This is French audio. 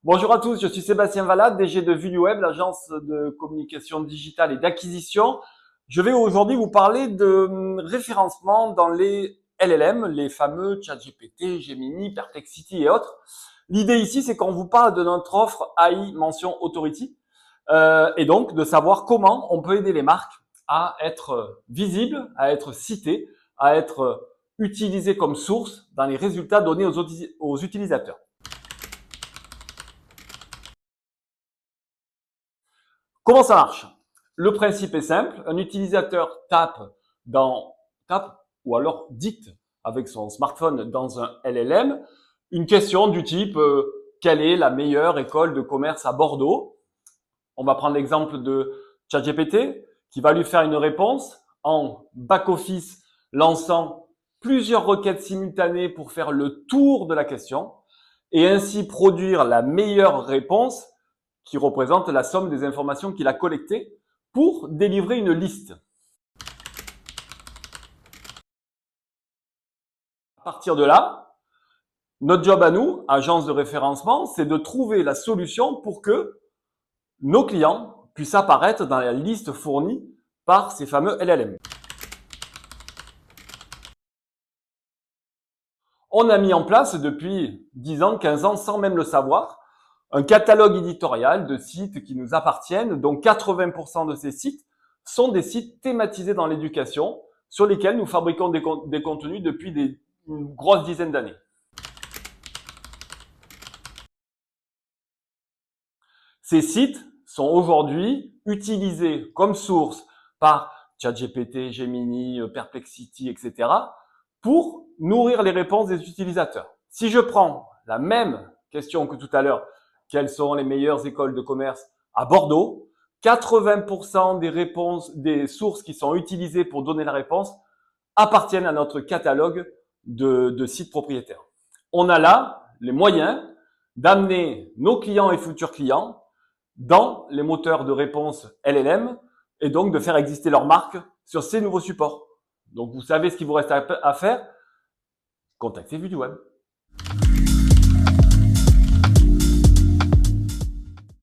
Bonjour à tous, je suis Sébastien Valade, DG de VuluWeb, l'agence de communication digitale et d'acquisition. Je vais aujourd'hui vous parler de référencement dans les LLM, les fameux ChatGPT, Gemini, Perplexity et autres. L'idée ici, c'est qu'on vous parle de notre offre AI Mention Authority et donc de savoir comment on peut aider les marques à être visibles, à être citées, à être utilisées comme source dans les résultats donnés aux utilisateurs. Comment ça marche? Le principe est simple. Un utilisateur tape ou alors dicte avec son smartphone dans un LLM une question du type quelle est la meilleure école de commerce à Bordeaux? On va prendre l'exemple de ChatGPT qui va lui faire une réponse en back-office lançant plusieurs requêtes simultanées pour faire le tour de la question et ainsi produire la meilleure réponse qui représente la somme des informations qu'il a collectées pour délivrer une liste. À partir de là, notre job à nous, agence de référencement, c'est de trouver la solution pour que nos clients puissent apparaître dans la liste fournie par ces fameux LLM. On a mis en place depuis 10 ans, 15 ans, sans même le savoir, un catalogue éditorial de sites qui nous appartiennent, dont 80% de ces sites sont des sites thématisés dans l'éducation, sur lesquels nous fabriquons des contenus depuis une grosse dizaine d'années. Ces sites sont aujourd'hui utilisés comme source par ChatGPT, Gemini, Perplexity, etc. pour nourrir les réponses des utilisateurs. Si je prends la même question que tout à l'heure, quelles sont les meilleures écoles de commerce à Bordeaux? 80% des réponses, des sources qui sont utilisées pour donner la réponse appartiennent à notre catalogue de sites propriétaires. On a là les moyens d'amener nos clients et futurs clients dans les moteurs de réponse LLM et donc de faire exister leur marque sur ces nouveaux supports. Donc vous savez ce qu'il vous reste à faire, contactez VuluWeb.